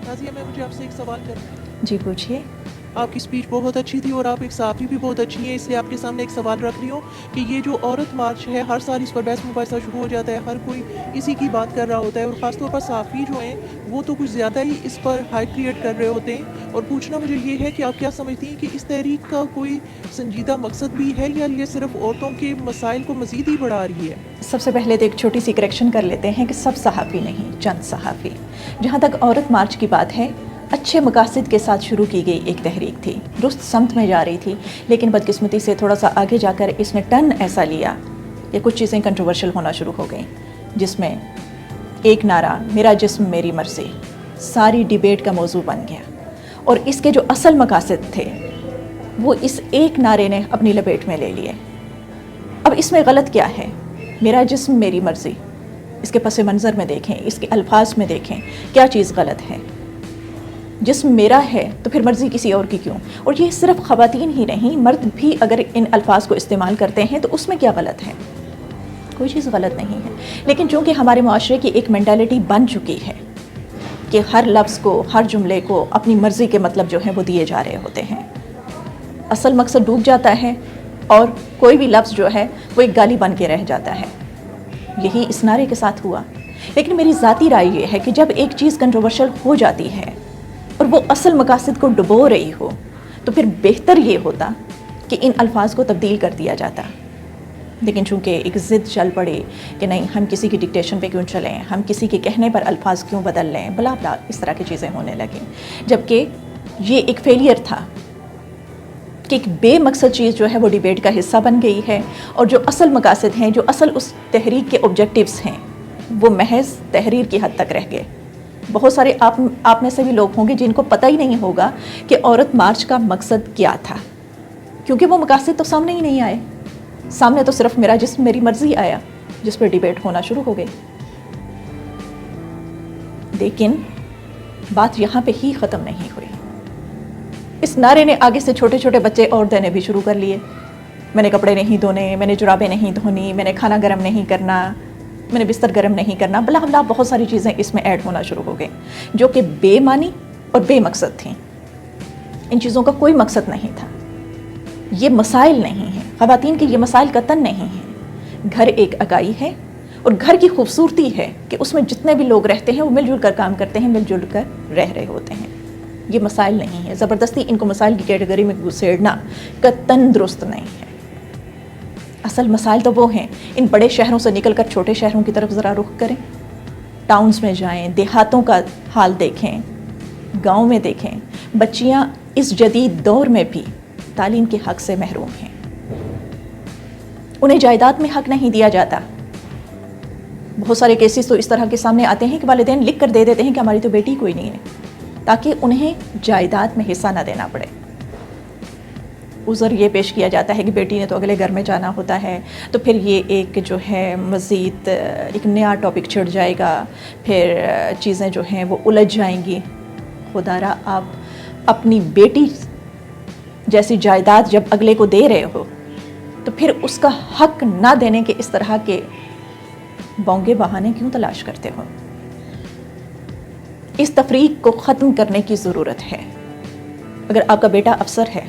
नाज़िया, मैं मुझे आपसे एक सवाल करना है। जी पूछिए। आपकी स्पीच बहुत अच्छी थी और आप एक सहाफ़ी भी बहुत अच्छी हैं, इसलिए आपके सामने एक सवाल रख रही हूँ कि ये जो औरत मार्च है, हर साल इस पर बहस मुबाहिसा शुरू हो जाता है, हर कोई इसी की बात कर रहा होता है और ख़ास तौर पर सहाफ़ी जो हैं, वो तो कुछ ज़्यादा ही इस पर हाइप क्रिएट कर रहे होते हैं। और पूछना मुझे ये है कि आप क्या समझती हैं कि इस तहरीक का कोई संजीदा मकसद भी है या ये सिर्फ़ औरतों के मसाइल को मज़ीद ही बढ़ा रही है? सबसे पहले तो एक छोटी सी करेक्शन कर लेते हैं कि सब सहाफ़ी नहीं, चंद सहाफ़ी। जहाँ तक औरत मार्च की बात है, अच्छे मकासद के साथ शुरू की गई एक तहरीक थी, दुरुस्त समत में जा रही थी, लेकिन बदकिस्मती से थोड़ा सा आगे जाकर इसने टर्न ऐसा लिया कि कुछ चीज़ें कंट्रोवर्शियल होना शुरू हो गई, जिसमें एक नारा मेरा जिस्म मेरी मर्ज़ी सारी डिबेट का मौजू बन गया। और इसके जो असल मकासद थे वो इस एक नारे ने अपनी लपेट में ले लिए। अब इसमें गलत क्या है? मेरा जिस्म मेरी मर्ज़ी, इसके पस मंज़र में देखें, इसके अल्फाज में देखें, क्या चीज़ गलत है? जिस्म मेरा है तो फिर मर्ज़ी किसी और की क्यों? और ये सिर्फ ख़वातीन ही नहीं, मर्द भी अगर इन अल्फाज को इस्तेमाल करते हैं तो उसमें क्या गलत है? कोई चीज़ गलत नहीं है। लेकिन चूँकि हमारे माशरे की एक मेंटालिटी बन चुकी है कि हर लफ्ज़ को, हर जुमले को अपनी मर्ज़ी के मतलब जो हैं वो दिए जा रहे होते हैं, असल मकसद डूब जाता है और कोई भी लफ्ज़ जो है वो एक गाली बन के रह जाता है। यही इस नारे के साथ हुआ। लेकिन मेरी ज़ाती राय ये है कि जब एक चीज़ कंट्रोवर्शियल हो जाती है और वो असल मकासद को डुबो रही हो, तो फिर बेहतर ये होता कि इन अल्फाज को तब्दील कर दिया जाता। लेकिन चूँकि एक ज़िद चल पड़ी कि नहीं, हम किसी की डिक्टेशन पे क्यों चलें, हम किसी के कहने पर अल्फाज क्यों बदल लें, बला बला, इस तरह की चीज़ें होने लगीं। जबकि ये एक फेलियर था कि एक बेमकसद चीज़ जो है वो डिबेट का हिस्सा बन गई है, और जो असल मकासद हैं, जो असल उस तहरीक के ऑब्जेक्टिव्स हैं, वो महज तहरीर की हद तक रह गए। बहुत सारे आप में से भी लोग होंगे जिनको पता ही नहीं होगा कि औरत मार्च का मकसद क्या था, क्योंकि वो मकासद तो सामने ही नहीं आए। सामने तो सिर्फ मेरा जिस्म मेरी मर्ज़ी आया, जिस पर डिबेट होना शुरू हो गई। लेकिन बात यहाँ पे ही ख़त्म नहीं हुई। इस नारे ने आगे से छोटे छोटे बच्चे और देने भी शुरू कर लिए। मैंने कपड़े नहीं धोने, मैंने जुराबें नहीं धोनी, मैंने खाना गर्म नहीं करना, मैंने बिस्तर गर्म नहीं करना, बला बला, बहुत सारी चीज़ें इसमें ऐड होना शुरू हो गई जो कि बेमानी और बेमकसद थी। इन चीज़ों का कोई मकसद नहीं था। ये मसाइल नहीं है, ख़वातीन के ये मसाइल कतन नहीं है। घर एक इकाई है और घर की खूबसूरती है कि उसमें जितने भी लोग रहते हैं वो मिलजुल कर काम करते हैं, मिलजुल कर रह रहे होते हैं। ये मसाइल नहीं है। ज़बरदस्ती इनको मसाइल की कैटेगरी में घुसेड़ना कतन दुरुस्त नहीं है। असल मसाइल तो वो हैं, इन बड़े शहरों से निकल कर छोटे शहरों की तरफ ज़रा रुख करें, टाउन्स में जाएं, देहातों का हाल देखें, गाँव में देखें। बच्चियाँ इस जदीद दौर में भी तालीम के हक़ से महरूम हैं। उन्हें जायदाद में हक़ नहीं दिया जाता। बहुत सारे केसेस तो इस तरह के सामने आते हैं कि वालिदैन लिख कर दे देते हैं कि हमारी तो बेटी कोई नहीं है, ताकि उन्हें जायदाद में हिस्सा ना देना पड़े। उज़र ये पेश किया जाता है कि बेटी ने तो अगले घर में जाना होता है, तो फिर ये एक जो है मज़ीद एक नया टॉपिक छिड़ जाएगा, फिर चीज़ें जो हैं वो उलझ जाएंगी। खुदारा, आप अपनी बेटी जैसी जायदाद जब अगले को दे रहे हो तो फिर उसका हक ना देने के इस तरह के बोंगे बहाने क्यों तलाश करते हो? इस तफरीक को ख़त्म करने की ज़रूरत है। अगर आपका बेटा अफसर है,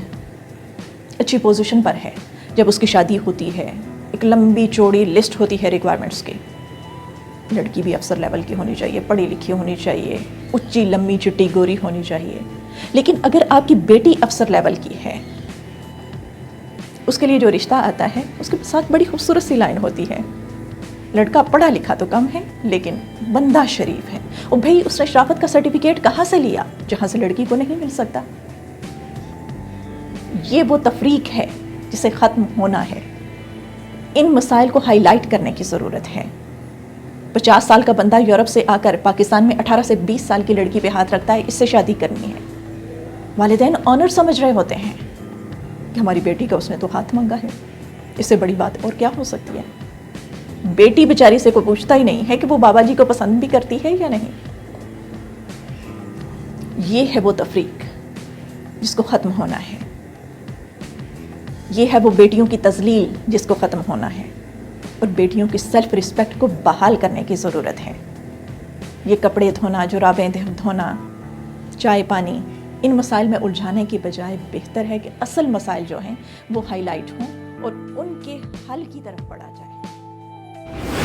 अच्छी पोजीशन पर है, जब उसकी शादी होती है एक लंबी चौड़ी लिस्ट होती है रिक्वायरमेंट्स की। लड़की भी अफसर लेवल की होनी चाहिए, पढ़ी लिखी होनी चाहिए, ऊंची लंबी चिट्टी गोरी होनी चाहिए। लेकिन अगर आपकी बेटी अफसर लेवल की है, उसके लिए जो रिश्ता आता है उसके साथ बड़ी खूबसूरत सी लाइन होती है, लड़का पढ़ा लिखा तो कम है लेकिन बंदा शरीफ है। और भाई, उसने शराफत का सर्टिफिकेट कहाँ से लिया जहाँ से लड़की को नहीं मिल सकता? ये वो तफरीक है जिसे ख़त्म होना है। इन मसाइल को हाईलाइट करने की ज़रूरत है। 50 साल का बंदा यूरोप से आकर पाकिस्तान में 18 से 20 साल की लड़की पे हाथ रखता है, इससे शादी करनी है। वालिदैन ऑनर समझ रहे होते हैं कि हमारी बेटी का उसने तो हाथ मांगा है, इससे बड़ी बात और क्या हो सकती है? बेटी बेचारी से कोई पूछता ही नहीं है कि वो बाबा जी को पसंद भी करती है या नहीं। ये है वो तफरीक जिसको ख़त्म होना है। ये है वो बेटियों की तज़लील जिसको ख़त्म होना है, और बेटियों की सेल्फ रिस्पेक्ट को बहाल करने की ज़रूरत है। ये कपड़े धोना, जुराबें धोना, چائے پانی، ان مسائل میں الجھانے کی بجائے بہتر ہے کہ اصل مسائل جو ہیں وہ ہائی لائٹ ہوں اور ان کے حل کی طرف بڑھا جائے۔